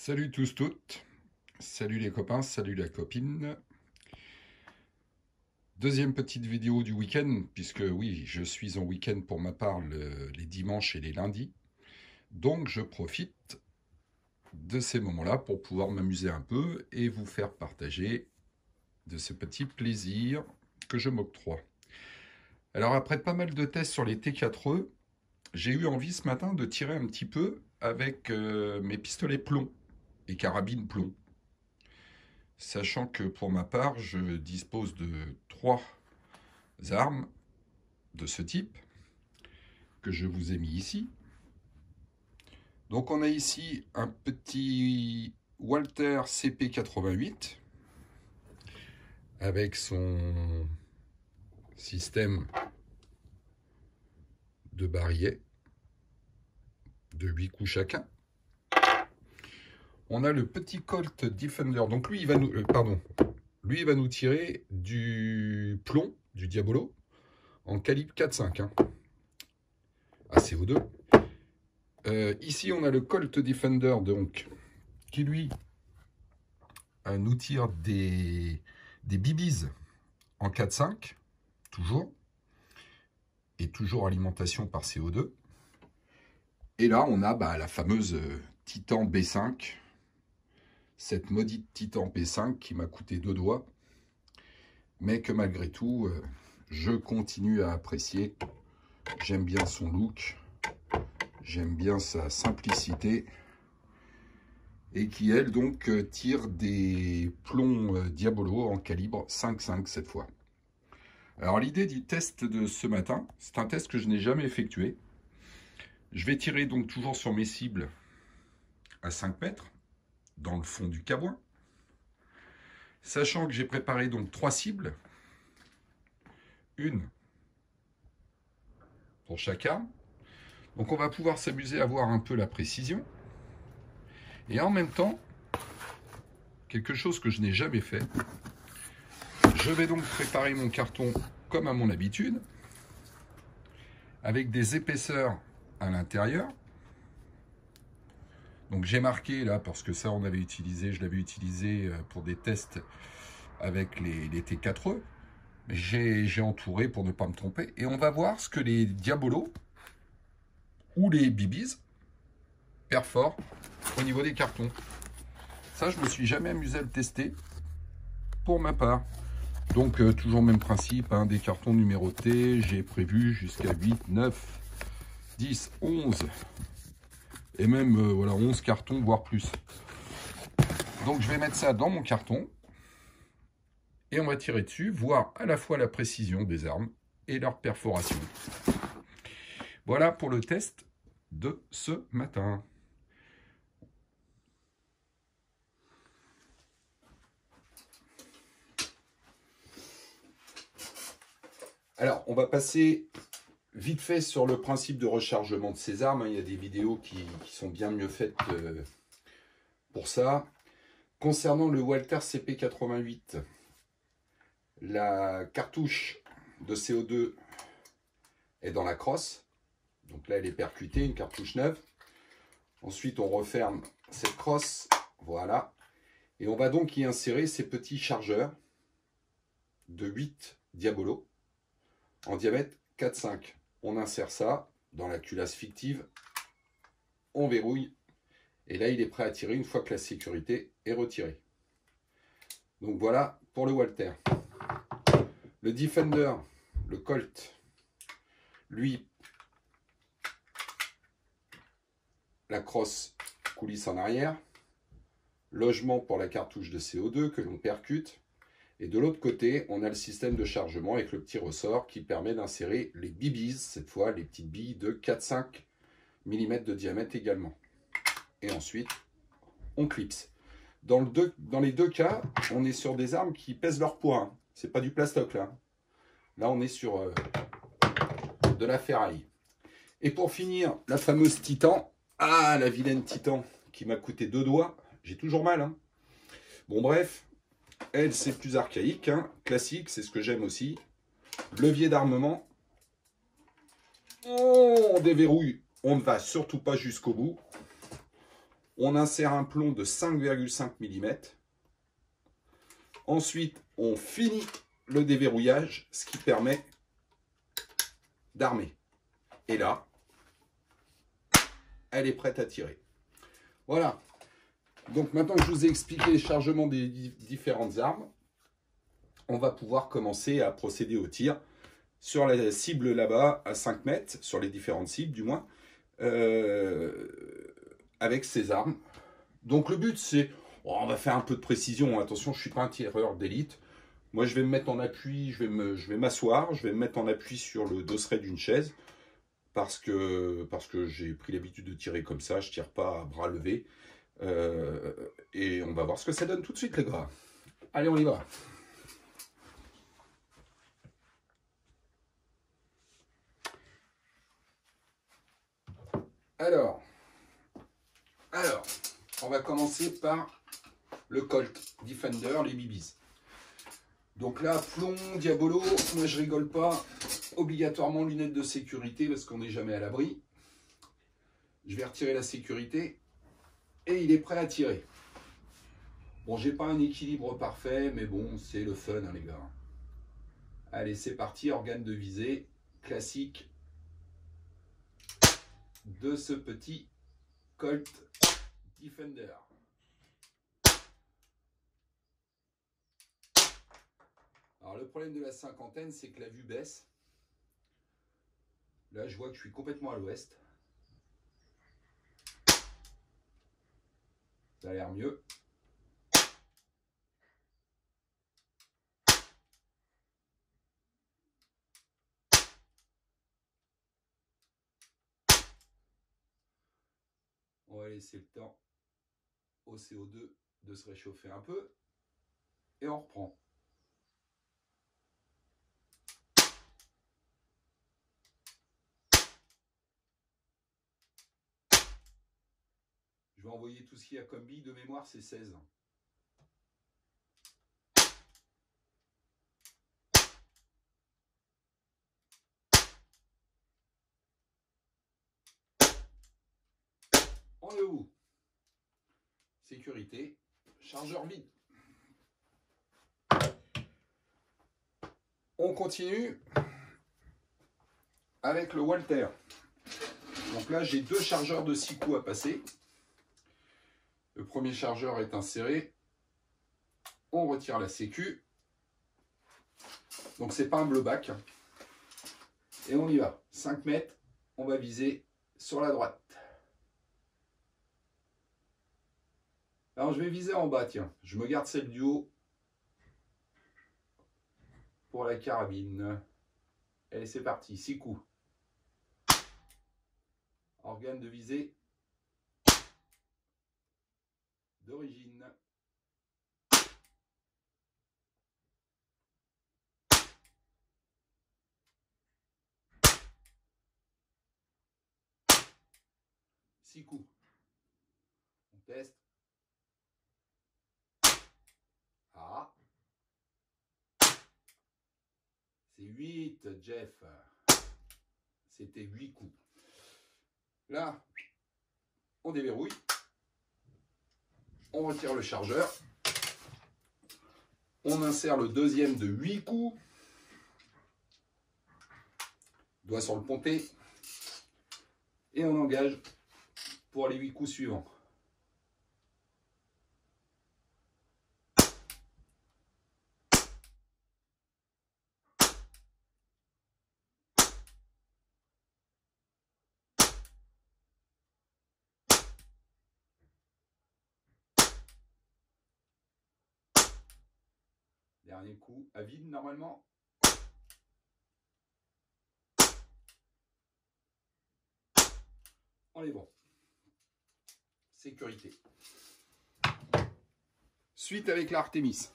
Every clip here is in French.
Salut tous toutes, salut les copains, salut la copine. Deuxième petite vidéo du week-end, puisque oui, je suis en week-end pour ma part les dimanches et les lundis. Donc je profite de ces moments-là pour pouvoir m'amuser un peu et vous faire partager de ce petit plaisir que je m'octroie. Alors après pas mal de tests sur les T4E, j'ai eu envie ce matin de tirer un petit peu avec mes pistolets plomb et carabines plomb. Sachant que pour ma part, je dispose de 3 armes de ce type que je vous ai mis ici. Donc on a ici un petit Walther CP88 avec son système de barillet de 8 coups chacun. On a le petit Colt Defender. Donc lui, il va nous tirer du plomb, du Diabolo, en calibre 4.5, hein, à CO2. Ici, on a le Colt Defender, donc, qui lui nous tire des BBs en 4.5, toujours, et toujours alimentation par CO2. Et là, on a la fameuse Titan B5, cette maudite Titan B5 qui m'a coûté 2 doigts, mais que malgré tout, je continue à apprécier. J'aime bien son look, j'aime bien sa simplicité, et qui, elle, donc, tire des plombs Diabolo en calibre 5.5 cette fois. Alors, l'idée du test de ce matin, c'est un test que je n'ai jamais effectué. Je vais tirer donc toujours sur mes cibles à 5 mètres, dans le fond du cabouin. Sachant que j'ai préparé donc 3 cibles, une pour chaque arme. Donc on va pouvoir s'amuser à voir un peu la précision. Et en même temps, quelque chose que je n'ai jamais fait, je vais donc préparer mon carton comme à mon habitude, avec des épaisseurs à l'intérieur. Donc j'ai marqué là, parce que ça je l'avais utilisé pour des tests avec les T4E. J'ai entouré pour ne pas me tromper. Et on va voir ce que les Diabolo ou les BBs perforent au niveau des cartons. Ça, je me suis jamais amusé à le tester pour ma part. Donc toujours même principe, hein, des cartons numérotés. J'ai prévu jusqu'à 8, 9, 10, 11 et même voilà, 11 cartons, voire plus. Donc je vais mettre ça dans mon carton et on va tirer dessus, voir à la fois la précision des armes et leur perforation. Voilà pour le test de ce matin. Alors, on va passer vite fait sur le principe de rechargement de ces armes. Il y a des vidéos qui sont bien mieux faites pour ça. Concernant le Walther CP88, la cartouche de CO2 est dans la crosse. Donc là, elle est percutée, une cartouche neuve. Ensuite, on referme cette crosse. Voilà. Et on va donc y insérer ces petits chargeurs de 8 Diabolo en diamètre 4,5. On insère ça dans la culasse fictive, on verrouille, et là il est prêt à tirer une fois que la sécurité est retirée. Donc voilà pour le Walther. Le Defender, le Colt, lui, la crosse coulisse en arrière, logement pour la cartouche de CO2 que l'on percute. Et de l'autre côté, on a le système de chargement avec le petit ressort qui permet d'insérer les BBs, cette fois les petites billes de 4-5 mm de diamètre également. Et ensuite, on clipse. Dans les deux cas, on est sur des armes qui pèsent leur poids. Hein. C'est pas du plastoc là. Là, on est sur de la ferraille. Et pour finir, la fameuse Titan. Ah, la vilaine Titan qui m'a coûté 2 doigts. J'ai toujours mal. Hein. Bon, bref. Elle, c'est plus archaïque, hein. Classique, c'est ce que j'aime aussi. Levier d'armement. On déverrouille, on ne va surtout pas jusqu'au bout. On insère un plomb de 5,5 mm. Ensuite, on finit le déverrouillage, ce qui permet d'armer. Et là, elle est prête à tirer. Voilà. Donc maintenant que je vous ai expliqué les chargements des différentes armes, on va pouvoir commencer à procéder au tir sur la cible là-bas à 5 mètres, sur les différentes cibles du moins, avec ces armes. Donc le but c'est, on va faire un peu de précision, attention je ne suis pas un tireur d'élite. Moi je vais me mettre en appui, je vais m'asseoir, je vais me mettre en appui sur le dosseret d'une chaise, parce que j'ai pris l'habitude de tirer comme ça, je ne tire pas à bras levés. Et on va voir ce que ça donne tout de suite les gars. Allez on y va. Alors, on va commencer par le Colt Defender, les BBs. Donc là, plomb, diabolo, moi je rigole pas, obligatoirement lunettes de sécurité parce qu'on n'est jamais à l'abri. Je vais retirer la sécurité et il est prêt à tirer. Bon, j'ai pas un équilibre parfait, mais bon, c'est le fun hein, les gars. Allez, c'est parti, organe de visée, classique de ce petit Colt Defender. Alors le problème de la cinquantaine, c'est que la vue baisse. Là, je vois que je suis complètement à l'ouest. Ça a l'air mieux. On va laisser le temps au CO2 de se réchauffer un peu. Et on reprend. Je vais envoyer tout ce qu'il y a comme bille de mémoire, c'est 16. On est où? Sécurité, chargeur vide. On continue avec le Walther. Donc là, j'ai deux chargeurs de 6 coups à passer. Le premier chargeur est inséré. On retire la sécu. Donc c'est pas un blowback. Et on y va. 5 mètres, on va viser sur la droite. Alors je vais viser en bas, tiens. Je me garde celle du haut pour la carabine. Allez, c'est parti, 6 coups. Organe de visée d'origine. Six coups. On teste. Ah. C'est 8, Jeff. C'était 8 coups. Là, on déverrouille. On retire le chargeur. On insère le deuxième de 8 coups. Doigt sur le ponté. Et on engage pour les 8 coups suivants. Dernier coup à vide normalement. On est bon. Sécurité. Suite avec l'Artemis.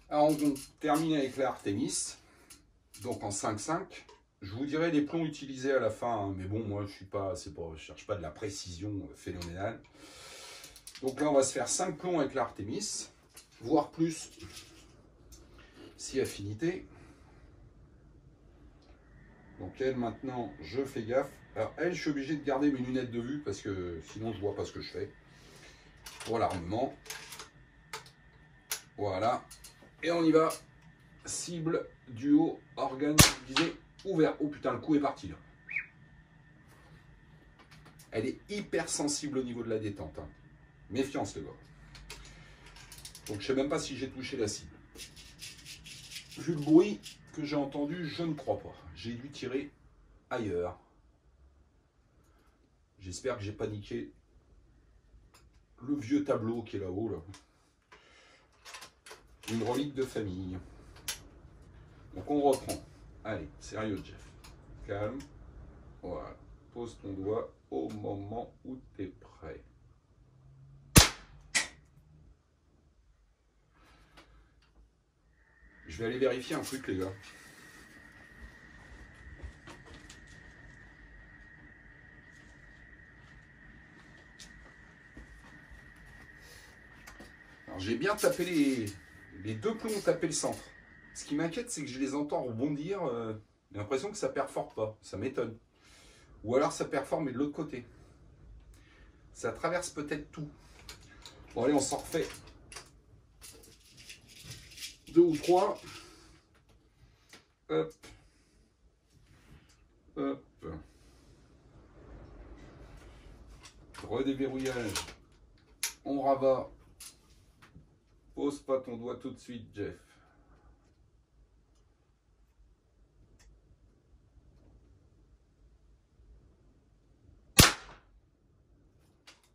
Alors on termine avec l'Artemis. Donc en 5-5. Je vous dirai les plombs utilisés à la fin, hein, mais bon, moi je cherche pas de la précision phénoménale. Donc là, on va se faire 5 plombs avec l'Artémis, voire plus, si affinité. Donc elle, maintenant, je fais gaffe. Alors elle, je suis obligé de garder mes lunettes de vue parce que sinon, je vois pas ce que je fais. Pour l'armement. Voilà. Et on y va. Cible, duo, organe, visée, ouvert. Oh putain, le coup est parti là. Elle est hyper sensible au niveau de la détente. Hein. Méfiance, les gars. Donc, je sais même pas si j'ai touché la cible. Vu le bruit que j'ai entendu, je ne crois pas. J'ai dû tirer ailleurs. J'espère que j'ai pas niqué le vieux tableau qui est là-haut. Là. Une relique de famille. Donc, on reprend. Allez, sérieux, Jeff. Calme. Voilà. Pose ton doigt au moment où tu es prêt. Je vais aller vérifier un truc, les gars. Alors, j'ai bien tapé les deux plombs ont tapé le centre. Ce qui m'inquiète, c'est que je les entends rebondir. J'ai l'impression que ça perfore pas. Ça m'étonne. Ou alors ça perfore, mais de l'autre côté. Ça traverse peut-être tout. Bon, allez, on s'en refait 2 ou 3. Hop. Hop. Redéverrouillage. On rabat. Pose pas ton doigt tout de suite, Jeff.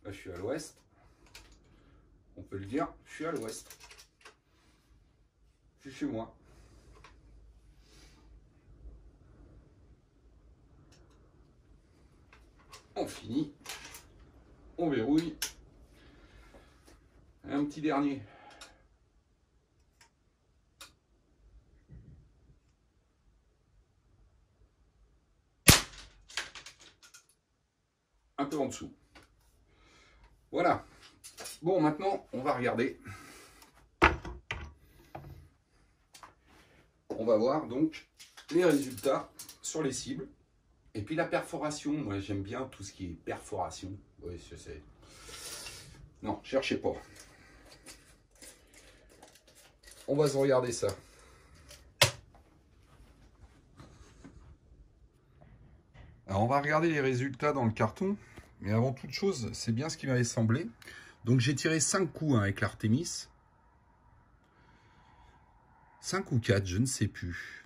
Là, je suis à l'ouest. On peut le dire, je suis à l'ouest. Je suis chez moi. On finit. On verrouille. Un petit dernier. Un peu en dessous. Voilà. Bon, maintenant, on va regarder. On va voir donc les résultats sur les cibles. Et puis la perforation. Moi, j'aime bien tout ce qui est perforation. Oui, je sais. Non, cherchez pas. On va se regarder ça. Alors, on va regarder les résultats dans le carton. Mais avant toute chose, c'est bien ce qui m'avait semblé. Donc, j'ai tiré 5 coups hein, avec l'Artémis. 5 ou 4, je ne sais plus.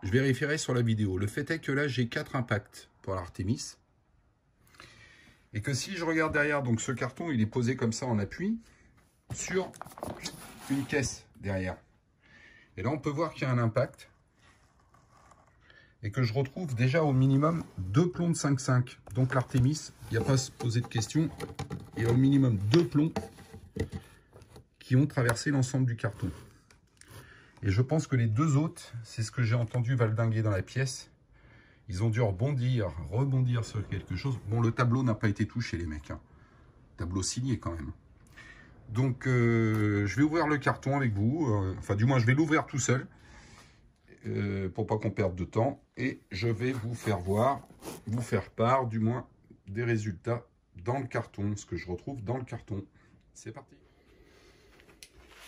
Je vérifierai sur la vidéo. Le fait est que là, j'ai 4 impacts pour l'Artémis. Et que si je regarde derrière, donc ce carton, il est posé comme ça en appui sur une caisse derrière. Et là, on peut voir qu'il y a un impact. Et que je retrouve déjà au minimum 2 plombs de 5,5. Donc l'Artémis, il n'y a pas à se poser de questions. Il y a au minimum 2 plombs qui ont traversé l'ensemble du carton. Et je pense que les 2 autres, c'est ce que j'ai entendu valdinguer dans la pièce. Ils ont dû rebondir sur quelque chose. Bon, le tableau n'a pas été touché, les mecs. Hein. Tableau signé quand même. Donc, je vais ouvrir le carton avec vous. Enfin, du moins, je vais l'ouvrir tout seul. Pour pas qu'on perde de temps. Et je vais vous faire voir, vous faire part, du moins, des résultats dans le carton. Ce que je retrouve dans le carton. C'est parti.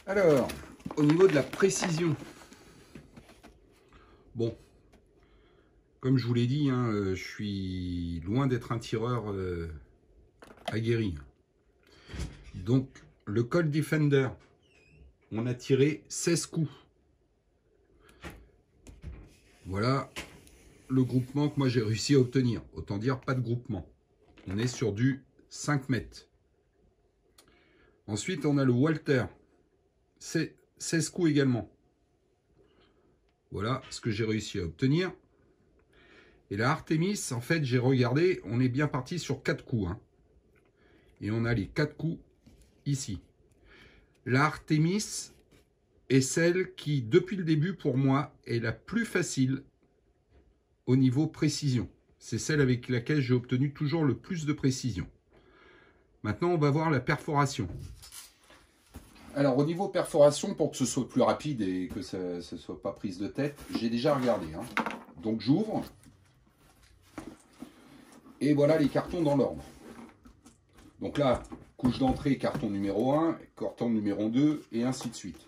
Alors, au niveau de la précision. Bon. Comme je vous l'ai dit, hein, je suis loin d'être un tireur aguerri. Donc, le Colt Defender, on a tiré 16 coups. Voilà le groupement que moi j'ai réussi à obtenir. Autant dire, pas de groupement. On est sur du 5 mètres. Ensuite, on a le Walter. C'est 16 coups également. Voilà ce que j'ai réussi à obtenir. Et la Artémis, en fait, j'ai regardé, on est bien parti sur 4 coups. Hein. Et on a les 4 coups ici. La Artémis est celle qui, depuis le début, pour moi, est la plus facile au niveau précision. C'est celle avec laquelle j'ai obtenu toujours le plus de précision. Maintenant, on va voir la perforation. Alors, au niveau perforation, pour que ce soit plus rapide et que ça ne soit pas prise de tête, j'ai déjà regardé. Hein. Donc, j'ouvre. Et voilà les cartons dans l'ordre. Donc là, couche d'entrée, carton numéro 1, carton numéro 2, et ainsi de suite.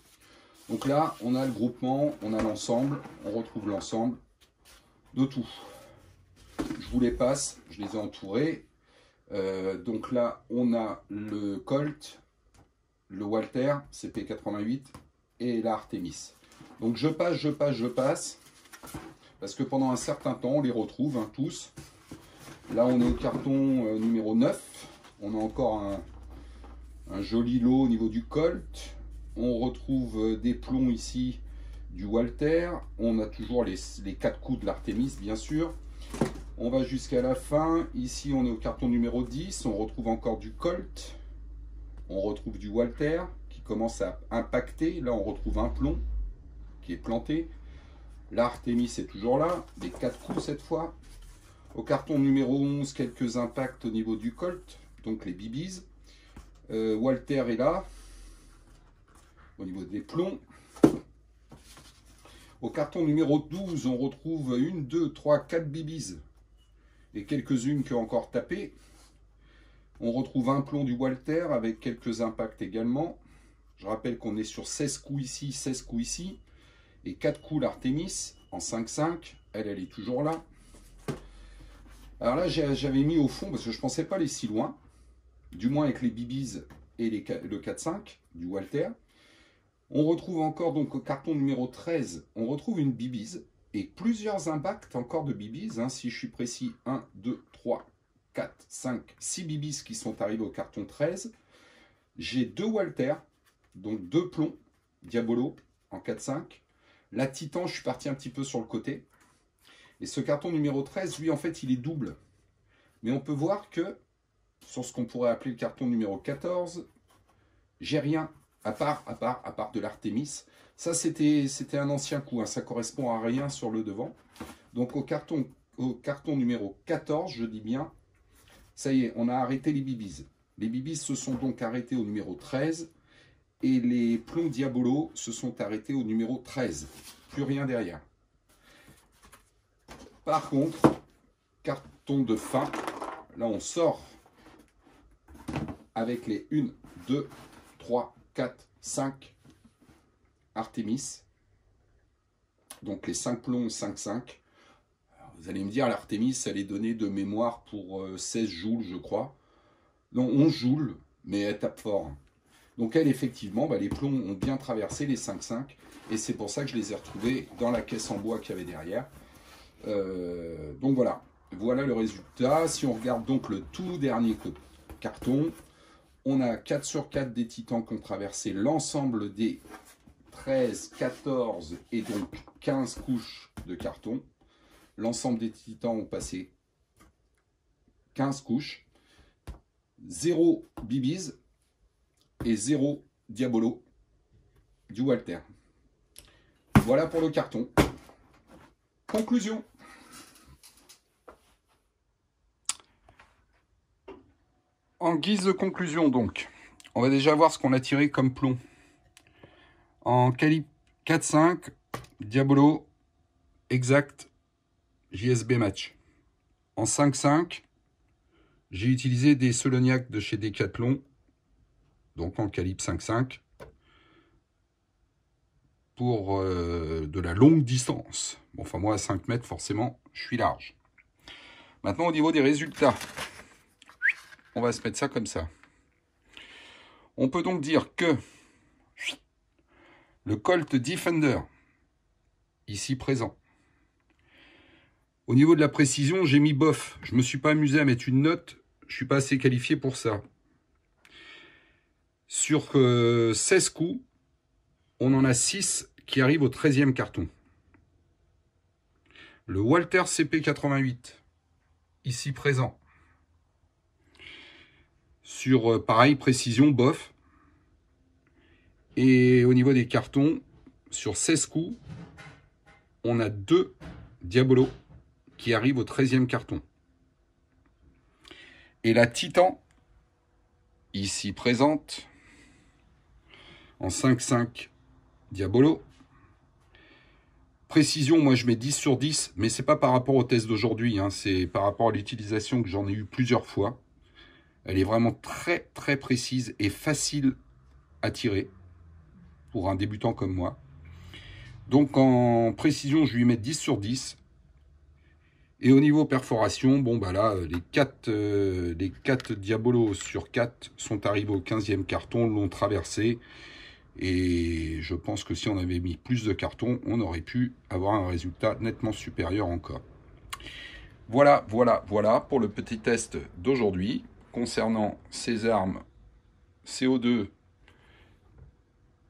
Donc là, on a le groupement, on a l'ensemble, on retrouve l'ensemble de tout. Je vous les passe, je les ai entourés. Donc là, on a le Colt, le Walther, CP88, et l'Artemis. Donc je passe, parce que pendant un certain temps, on les retrouve hein, tous. Là, on est au carton numéro 9. On a encore un joli lot au niveau du Colt. On retrouve des plombs ici du Walther. On a toujours les 4 coups de l'Artemis, bien sûr. On va jusqu'à la fin. Ici, on est au carton numéro 10. On retrouve encore du Colt. On retrouve du Walther qui commence à impacter. Là, on retrouve un plomb qui est planté. L'Artemis est toujours là. Les 4 coups cette fois. Au carton numéro 11, quelques impacts au niveau du Colt. Donc les BBs. Walther est là. Au niveau des plombs. Au carton numéro 12, on retrouve 1, 2, 3, 4 BBs. Et quelques-unes qui ont encore tapé. On retrouve un plomb du Walther avec quelques impacts également. Je rappelle qu'on est sur 16 coups ici, 16 coups ici. Et 4 coups l'Artemis en 5-5. Elle est toujours là. Alors là, j'avais mis au fond parce que je ne pensais pas aller si loin. Du moins avec les BBs et le 4-5 du Walther. On retrouve encore donc au carton numéro 13, on retrouve une BBs et plusieurs impacts encore de BBs. Hein, si je suis précis, 1, 2, 3, 4, 5, 6 BBs qui sont arrivés au carton 13. J'ai 2 Walther, donc 2 plombs Diabolo en 4-5. La Titan, je suis parti un petit peu sur le côté. Et ce carton numéro 13, lui en fait, il est double. Mais on peut voir que sur ce qu'on pourrait appeler le carton numéro 14, j'ai rien. À part de l'Artemis. Ça, c'était un ancien coup. Hein. Ça correspond à rien sur le devant. Donc, au carton numéro 14, je dis bien, ça y est, on a arrêté les BBs. Les BBs se sont donc arrêtés au numéro 13. Et les plombs Diabolo se sont arrêtés au numéro 13. Plus rien derrière. Par contre, carton de fin. Là, on sort avec les 1, 2, 3, 4, 5 Artemis. Donc les 5 plombs, 5, 5. Alors, vous allez me dire, l'Artemis, elle est donnée de mémoire pour 16 joules, je crois. Non, 11 joules, mais elle tape fort. Donc elle, effectivement, bah, les plombs ont bien traversé les 5, 5. Et c'est pour ça que je les ai retrouvés dans la caisse en bois qu'il y avait derrière. Donc voilà. Voilà le résultat. Si on regarde donc le tout dernier carton, on a 4 sur 4 des titans qui ont traversé l'ensemble des 13, 14 et donc 15 couches de carton. L'ensemble des titans ont passé 15 couches. 0 BBs et 0 Diabolo du Walther. Voilà pour le carton. Conclusion. En guise de conclusion, donc, on va déjà voir ce qu'on a tiré comme plomb. En calibre 4-5, Diabolo, exact, JSB match. En 5-5, j'ai utilisé des Soloniac de chez Decathlon, donc en calibre 5-5, pour de la longue distance. Bon, enfin, moi, à 5 mètres, forcément, je suis large. Maintenant, au niveau des résultats, on va se mettre ça comme ça. On peut donc dire que le Colt Defender, ici présent, au niveau de la précision, j'ai mis bof. Je ne me suis pas amusé à mettre une note. Je ne suis pas assez qualifié pour ça. Sur 16 coups, on en a 6 qui arrivent au 13e carton. Le Walther CP88, ici présent. Sur, pareil, précision, bof. Et au niveau des cartons, sur 16 coups, on a 2 Diabolo qui arrivent au 13e carton. Et la Titan, ici présente, en 5-5 Diabolo. Précision, moi je mets 10 sur 10, mais c'est pas par rapport au test d'aujourd'hui, hein, c'est par rapport à l'utilisation que j'en ai eu plusieurs fois. Elle est vraiment très très précise et facile à tirer pour un débutant comme moi. Donc en précision, je lui mets 10 sur 10. Et au niveau perforation, bon bah là, les 4 Diabolos sur 4 sont arrivés au 15e carton, l'ont traversé. Et je pense que si on avait mis plus de cartons, on aurait pu avoir un résultat nettement supérieur encore. Voilà pour le petit test d'aujourd'hui concernant ces armes CO2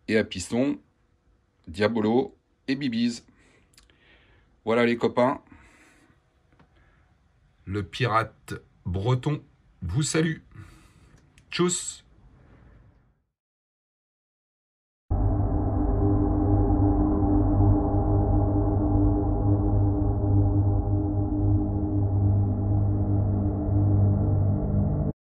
et à piston, Diabolo et Bibiz. Voilà les copains, le pirate breton vous salue. Tchuss!